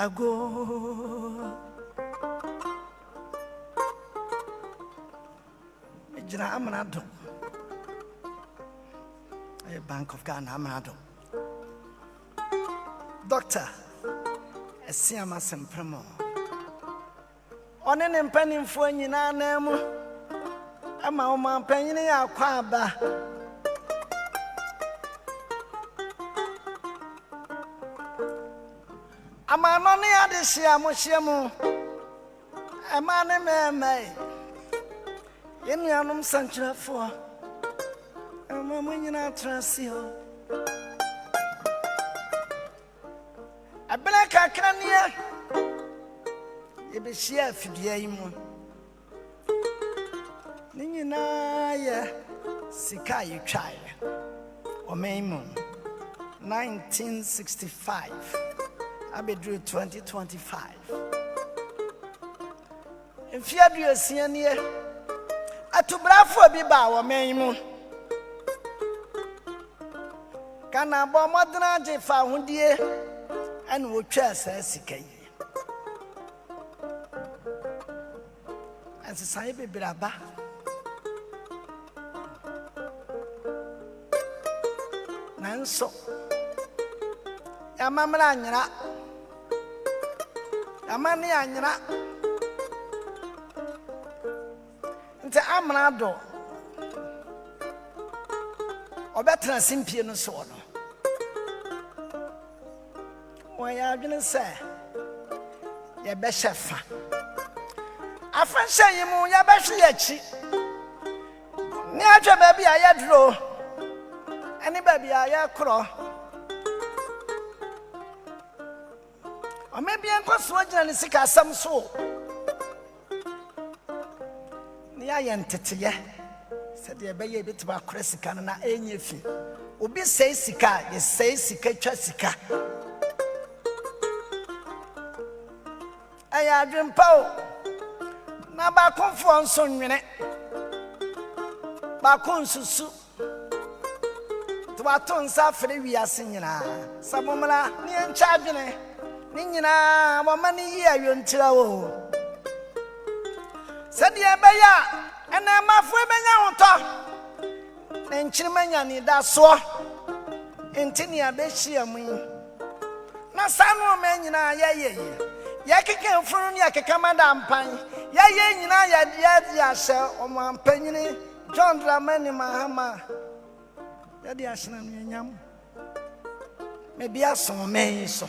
ago. Ejina amanado. A Bank of Ghana amanado. Doctor Asiama sempremo. One ne mpanimfo nyina na mu. Ama o man panyine ya kwa aba. Ama no ne ade hia mo hia mu. Ama ne meme. Yenuanom sanchirafo. Ama mo nyina trasio. Abena kakania. Ebe hia fidua yi mu. Ni nyina ye sika yi twae. Omeimu 1965. Abedru 2025. Mfiadu asianie atubrafo bi ba wo menyimu kana bo modena je fa hodie ene wo twa sa sika yi ansai be braba nanso ya mamra anyira amani anyira nti amrado obetra simpie no so no waya adwene se ye be shefa afanhye yimu ye be hwe yachi ni atwa ba bia ye dro ani ba bia ye kro maybe enkoso agina ne sika asam so ni ayenteteye se de be ye bitiba kore sika na enye fi obi sei sika ye sei sika twa sika aya adwempa o na ba konfo nso nwene ba konsusu to ba ton sa fere wiase nyina sabomla ni encha adwene ni nyina momani yi ayontira wo sedi ebeya ena mafu emenya hoto na nchirmanya ni da so entini abehia mu na sanu me nyina yeye yakeke funu ni akeka madampan yeye nyina ya hye omampanyini John Dramani Mahama ya di ashina no nyam me bia so me so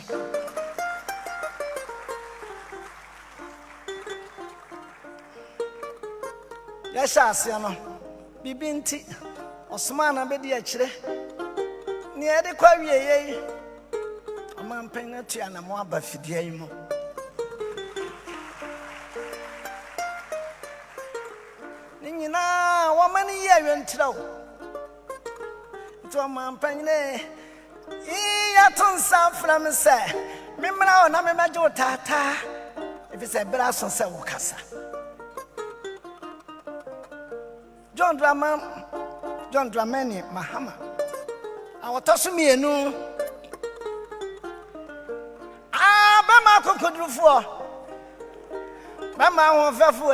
ya shase no bibinti osuma na be di akire ni e de kwa wieye omampan na tua na mo aba fidie yi mo ni nyina womani ye awentirawo to omampan ne ya tonsa from se memra na me majo tata if se bra so se wokasa John Dramani Mahama awotoso mienu bama kokodrufo bama ho fefo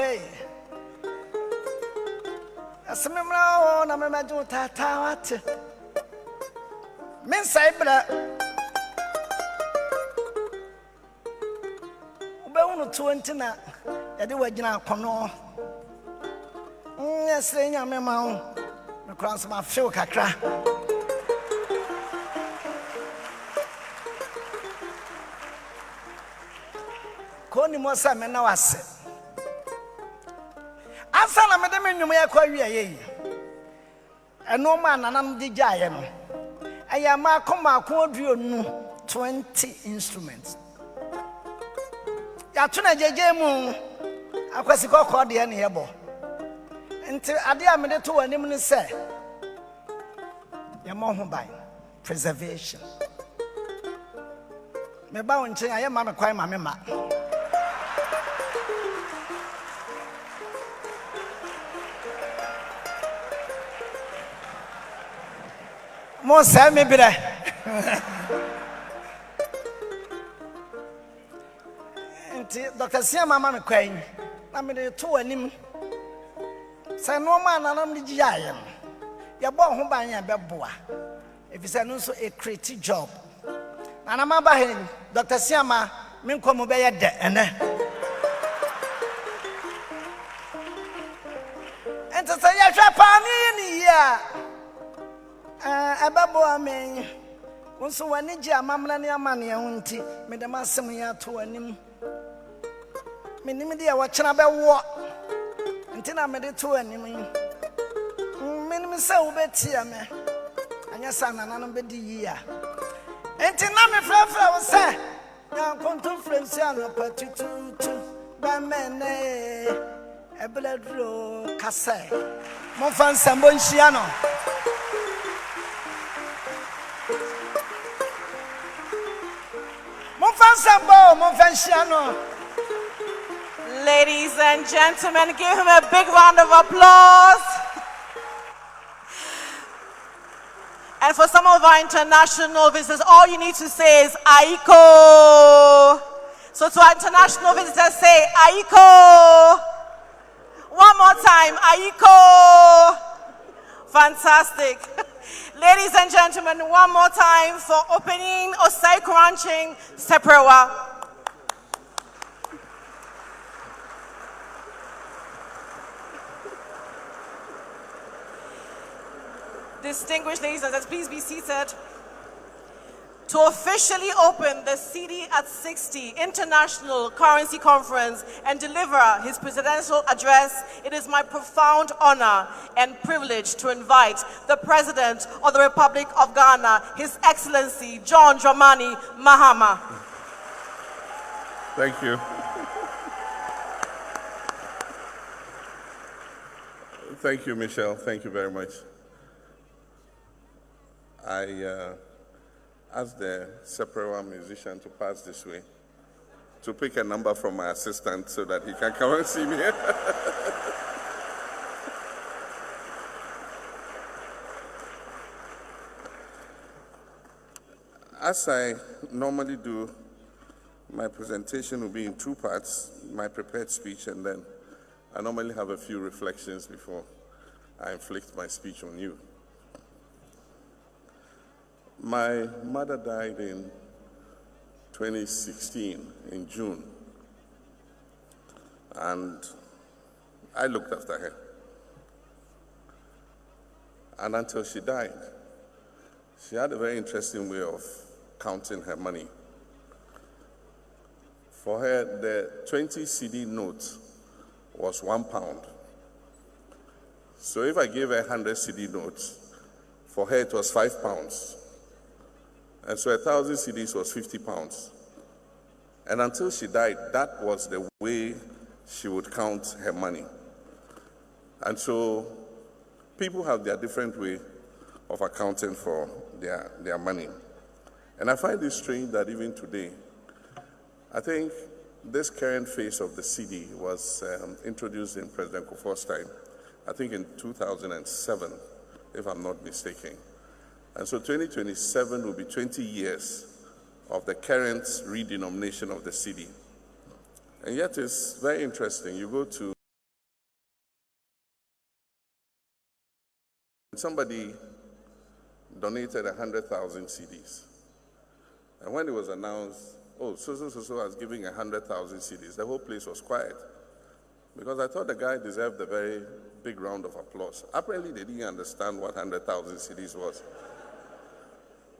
asememra na me majo tata wate men saibra ube unu 20 na yade wagina akono yesre nyame ma ho me kranso ma feel kakra ko ni mo sa me na wase asa na me de me nwum ya kwa wi ayeyi eno ma nanam de gyaye no ayama akoma akoduonu 20 instruments ya tuna jeje mu akwasi kokko de ne yebo nti ade a me de to anim ne se ya mo ho ban preservation me ba won chen aye ma me kwai ma me ma mo se me bire Dr. Asiama mama kwan na me de to anim say no man na nam di yaye no ye bo ho ban ya beboa if you say no so a creative job na ma ba he Dr. Asiama me nkomo be ye de ene ento say ya hwa pa ni ya ababo amen wonso wani ji amamra ne amane hunti me de masem ya to anim me nim de ya wo kyena be wo nti na me de to anim me nim se wo betia me anya sana nanom be di yi a nti na me frafra wo se ya kontu friends ya no patutu ba mene ebledro kase mo fan sambo nhia no Ladies and gentlemen, give him a big round of applause. And for some of our international visitors, all you need to say is Aiko. So to our international visitors, say Aiko. One more time, Aiko. Fantastic. Ladies and gentlemen, one more time for opening Osai Crunching Seprewa. Distinguished ladies and gentlemen, please be seated. To officially open the Cedi at 60 International Currency Conference and deliver his presidential address, it is my profound honor and privilege to invite the President of the Republic of Ghana, His Excellency John Dramani Mahama. Thank you. Thank you, Michelle. Thank you very much. I asked the Seprewa musician to pass this way to pick a number from my assistant so that he can come and see me. As I normally do, my presentation will be in two parts, my prepared speech, and then I normally have a few reflections before I inflict my speech on you. My mother died in 2016, in June, and I looked after her. And until she died, she had a very interesting way of counting her money. For her, the 20 Cedi note was £1. So if I gave her 100 Cedi notes, for her it was £5. And so 1,000 Cedis was £50. And until she died, that was the way she would count her money. And so people have their different way of accounting for their money. And I find it strange that even today, I think this current phase of the Cedi was introduced in President Kufuor's time, I think in 2007, if I'm not mistaken. And so 2027 will be 20 years of the current redenomination of the Cedi. And yet it's very interesting. You go to somebody donated 100,000 Cedis. And when it was announced, oh, so was giving 100,000 Cedis, the whole place was quiet. Because I thought the guy deserved a very big round of applause. Apparently they didn't understand what 100,000 Cedis was.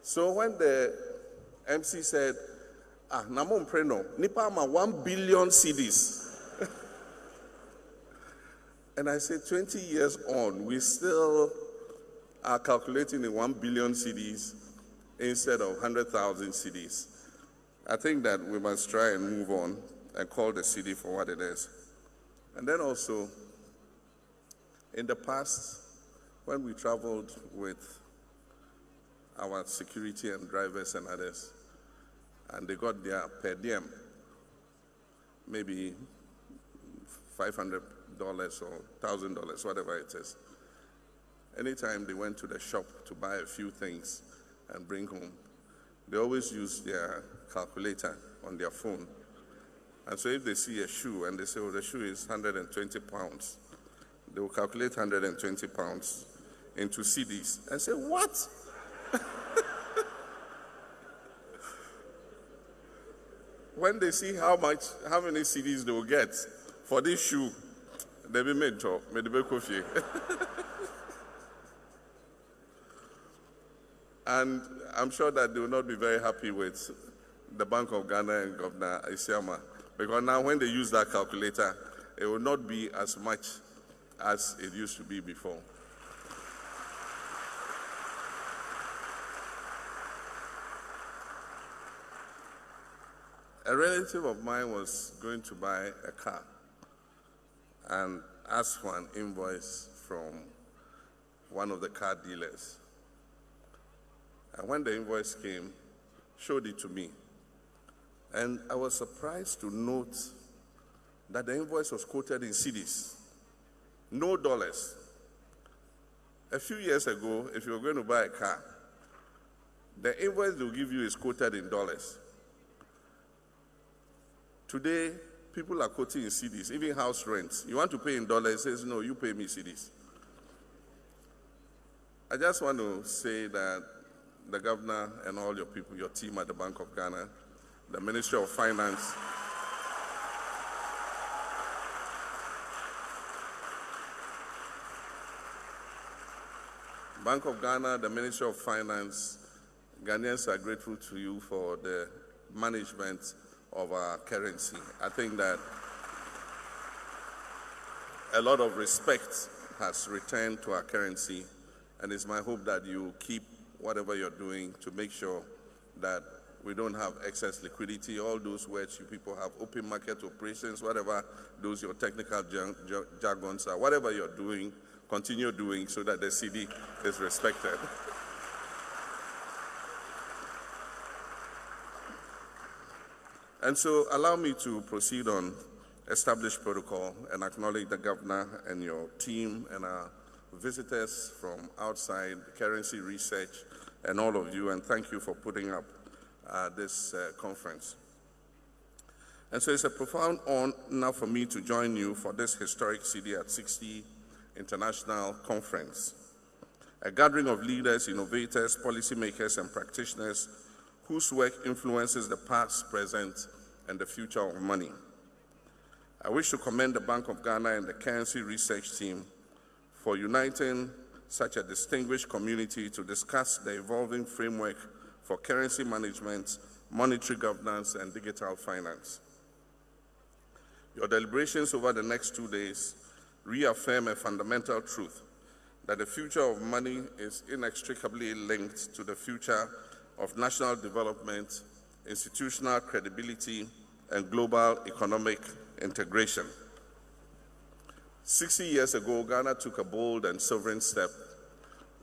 So when the MC said, Namon Preno, Nipama 1 billion Cedis. And I said, 20 years on, we still are calculating in 1 billion Cedis instead of 100,000 Cedis. I think that we must try and move on and call the Cedi for what it is. And then also, in the past, when we traveled with our security and drivers and others, and they got their per diem, maybe $500 or $1,000, whatever it is. Anytime they went to the shop to buy a few things and bring home, they always used their calculator on their phone And so if they see a shoe and they say, oh, the shoe is 120 pounds, they will calculate 120 pounds into cedis and say, what? When they see how many cedis they will get for this shoe, they will make job, coffee. And I'm sure that they will not be very happy with the Bank of Ghana and Governor Asiama, because now when they use that calculator, it will not be as much as it used to be before. A relative of mine was going to buy a car and asked for an invoice from one of the car dealers. And when the invoice came, showed it to me. And I was surprised to note that the invoice was quoted in cedis, no dollars. A few years ago, if you were going to buy a car, the invoice they'll give you is quoted in dollars. Today, people are quoting in cedis, even house rents. You want to pay in dollars, it says, no, you pay me cedis. I just want to say that the governor and all your people, your team at the Bank of Ghana, the Ministry of Finance, Bank of Ghana, the Ministry of Finance, Ghanaians are grateful to you for the management of our currency. I think that a lot of respect has returned to our currency, and it's my hope that you keep whatever you're doing to make sure that we don't have excess liquidity. All those words you people have, open market operations, whatever those your technical jargons are, whatever you're doing, continue doing so that the cedi is respected. And so allow me to proceed on established protocol and acknowledge the governor and your team and our visitors from outside, currency research, and all of you, and thank you for putting up this conference. And so it's a profound honor for me to join you for this historic Cedi at 60 International Conference, a gathering of leaders, innovators, policymakers, and practitioners whose work influences the past, present, and the future of money. I wish to commend the Bank of Ghana and the currency research team for uniting such a distinguished community to discuss the evolving framework for currency management, monetary governance, and digital finance. Your deliberations over the next 2 days reaffirm a fundamental truth that the future of money is inextricably linked to the future of national development, institutional credibility, and global economic integration. 60 years ago, Ghana took a bold and sovereign step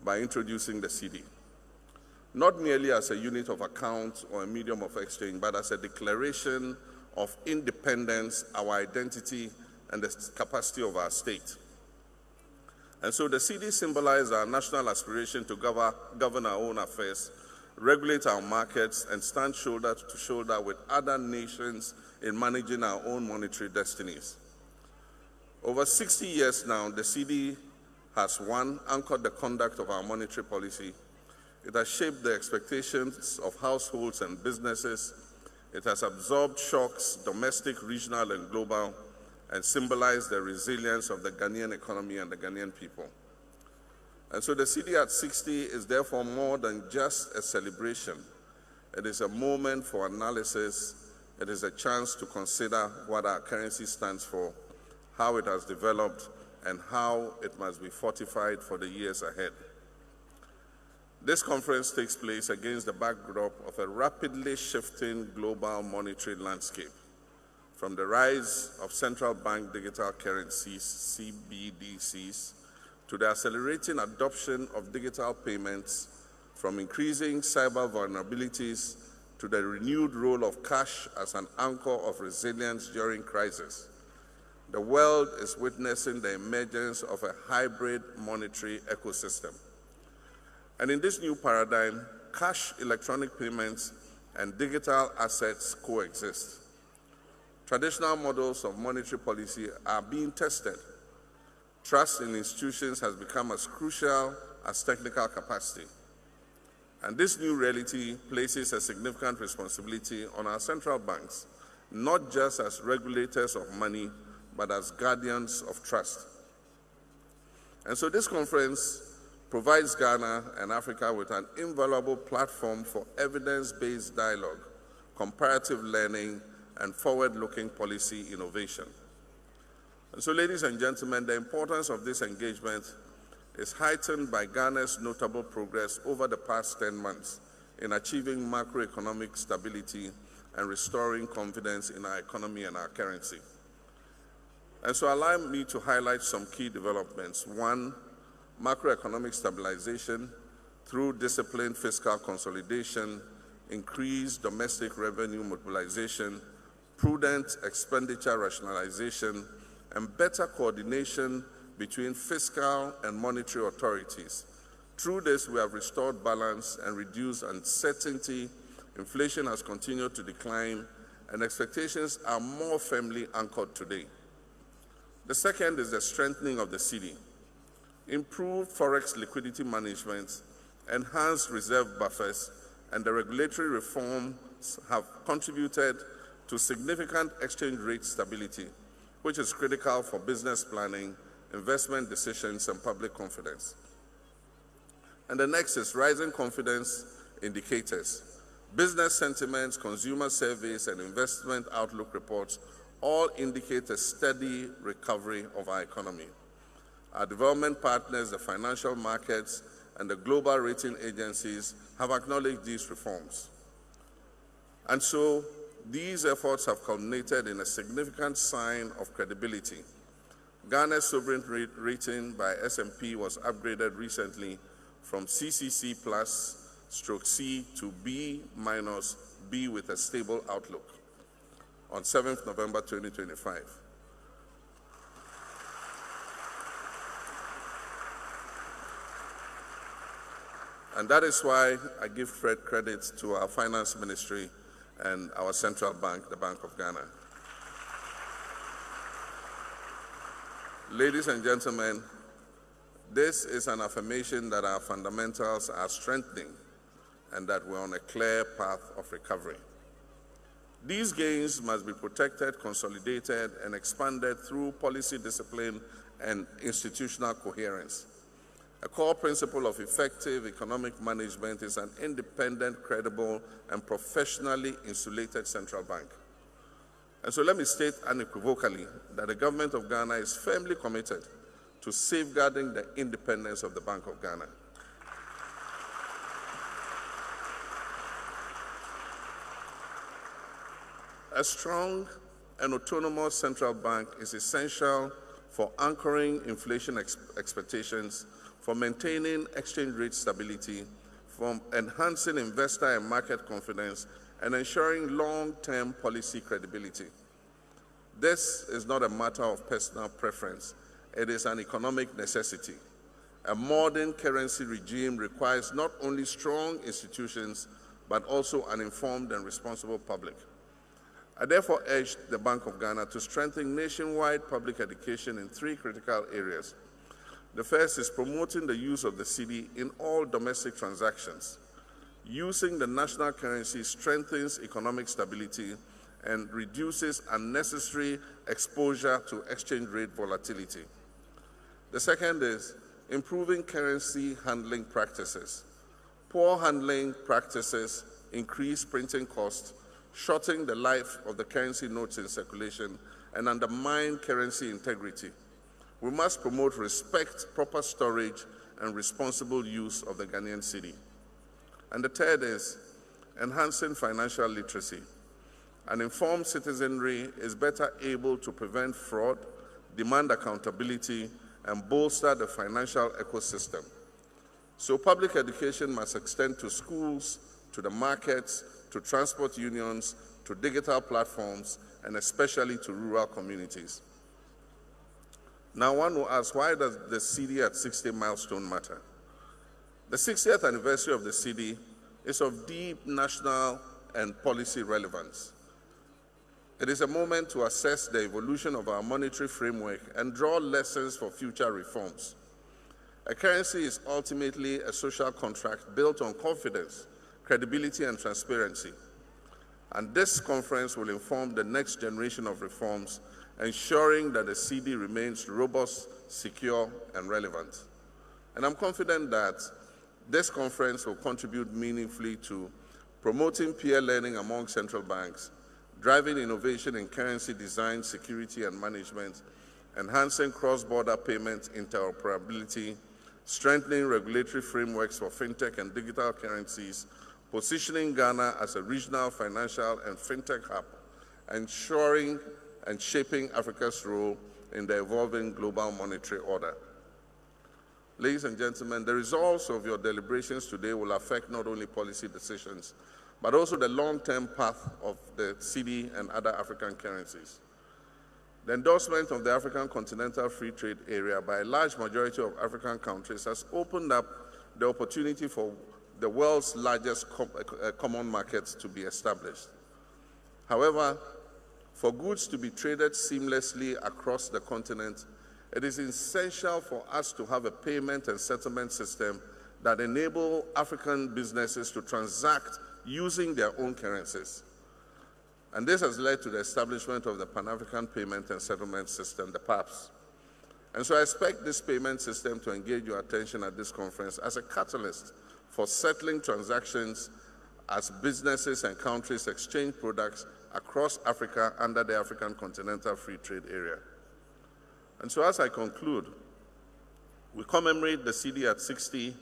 by introducing the Cedi, not merely as a unit of account or a medium of exchange, but as a declaration of independence, our identity, and the capacity of our state. And so the Cedi symbolizes our national aspiration to govern our own affairs, regulate our markets, and stand shoulder to shoulder with other nations in managing our own monetary destinies. Over 60 years now, the Cedi has, one, anchored the conduct of our monetary policy. It has shaped the expectations of households and businesses. It has absorbed shocks, domestic, regional, and global, and symbolized the resilience of the Ghanaian economy and the Ghanaian people. And so the Cedi at 60 is therefore more than just a celebration. It is a moment for analysis. It is a chance to consider what our currency stands for, how it has developed, and how it must be fortified for the years ahead. This conference takes place against the backdrop of a rapidly shifting global monetary landscape, from the rise of central bank digital currencies, CBDCs, to the accelerating adoption of digital payments, from increasing cyber vulnerabilities to the renewed role of cash as an anchor of resilience during crisis. The world is witnessing the emergence of a hybrid monetary ecosystem. And in this new paradigm, cash, electronic payments, and digital assets coexist. Traditional models of monetary policy are being tested. Trust in institutions has become as crucial as technical capacity. And this new reality places a significant responsibility on our central banks, not just as regulators of money, but as guardians of trust. And so this conference provides Ghana and Africa with an invaluable platform for evidence-based dialogue, comparative learning, and forward-looking policy innovation. And so, ladies and gentlemen, the importance of this engagement is heightened by Ghana's notable progress over the past 10 months in achieving macroeconomic stability and restoring confidence in our economy and our currency. And so allow me to highlight some key developments. One, macroeconomic stabilization through disciplined fiscal consolidation, increased domestic revenue mobilization, prudent expenditure rationalization, and better coordination between fiscal and monetary authorities. Through this, we have restored balance and reduced uncertainty. Inflation has continued to decline, and expectations are more firmly anchored today. The second is the strengthening of the cedi. Improved forex liquidity management, enhanced reserve buffers, and the regulatory reforms have contributed to significant exchange rate stability, which is critical for business planning, investment decisions, and public confidence. And the next is rising confidence indicators. Business sentiments, consumer surveys, and investment outlook reports all indicate a steady recovery of our economy. Our development partners, the financial markets, and the global rating agencies have acknowledged these reforms. And so these efforts have culminated in a significant sign of credibility. Ghana's sovereign rating by S&P was upgraded recently from CCC+/C to B- with a stable outlook on 7th November 2025. And that is why I give credit to our finance ministry and our central bank, the Bank of Ghana. Ladies and gentlemen, this is an affirmation that our fundamentals are strengthening and that we're on a clear path of recovery. These gains must be protected, consolidated, and expanded through policy discipline and institutional coherence. A core principle of effective economic management is an independent, credible, and professionally insulated central bank. And so let me state unequivocally that the government of Ghana is firmly committed to safeguarding the independence of the Bank of Ghana. A strong and autonomous central bank is essential for anchoring inflation expectations, for maintaining exchange rate stability, for enhancing investor and market confidence, and ensuring long-term policy credibility. This is not a matter of personal preference. It is an economic necessity. A modern currency regime requires not only strong institutions, but also an informed and responsible public. I therefore urge the Bank of Ghana to strengthen nationwide public education in three critical areas. The first is promoting the use of the cedi in all domestic transactions. Using the national currency strengthens economic stability and reduces unnecessary exposure to exchange rate volatility. The second is improving currency handling practices. Poor handling practices increase printing costs, shorten the life of the currency notes in circulation, and undermine currency integrity. We must promote respect, proper storage, and responsible use of the Ghanaian cedi. And the third is enhancing financial literacy. An informed citizenry is better able to prevent fraud, demand accountability, and bolster the financial ecosystem. So public education must extend to schools, to the markets, to transport unions, to digital platforms, and especially to rural communities. Now one will ask, why does the cedi at 60 milestone matter? The 60th anniversary of the cedi is of deep national and policy relevance. It is a moment to assess the evolution of our monetary framework and draw lessons for future reforms. A currency is ultimately a social contract built on confidence, credibility, and transparency. And this conference will inform the next generation of reforms, ensuring that the Cedi remains robust, secure, and relevant. And I'm confident that this conference will contribute meaningfully to promoting peer learning among central banks, driving innovation in currency design, security, and management, enhancing cross-border payment interoperability, strengthening regulatory frameworks for fintech and digital currencies, positioning Ghana as a regional financial and fintech hub, ensuring and shaping Africa's role in the evolving global monetary order. Ladies and gentlemen, the results of your deliberations today will affect not only policy decisions, but also the long-term path of the Cedi and other African currencies. The endorsement of the African Continental Free Trade Area by a large majority of African countries has opened up the opportunity for the world's largest common markets to be established. However, for goods to be traded seamlessly across the continent, it is essential for us to have a payment and settlement system that enable African businesses to transact using their own currencies. And this has led to the establishment of the Pan-African Payment and Settlement System, the PAPS. And so I expect this payment system to engage your attention at this conference as a catalyst for settling transactions as businesses and countries exchange products across Africa under the African Continental Free Trade Area. And so as I conclude, we commemorate the Cedi at 60.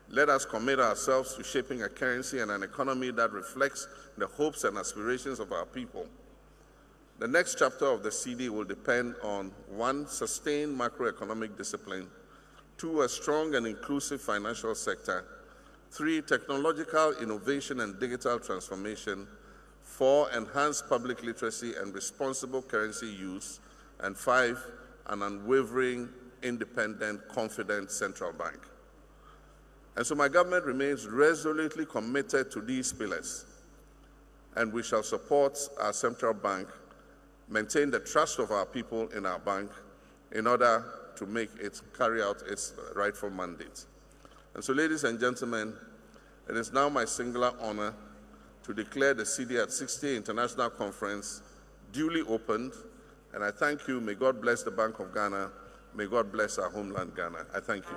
Let us commit ourselves to shaping a currency and an economy that reflects the hopes and aspirations of our people. The next chapter of the Cedi will depend on 1, sustained macroeconomic discipline, 2, a strong and inclusive financial sector, 3, technological innovation and digital transformation, 4, enhanced public literacy and responsible currency use, and 5, an unwavering, independent, confident central bank. And so my government remains resolutely committed to these pillars, and we shall support our central bank, maintain the trust of our people in our bank in order to make it carry out its rightful mandate. And so, ladies and gentlemen, it is now my singular honor to declare the Cedi at 60 International Conference duly opened, and I thank you. May God bless the Bank of Ghana. May God bless our homeland, Ghana. I thank you.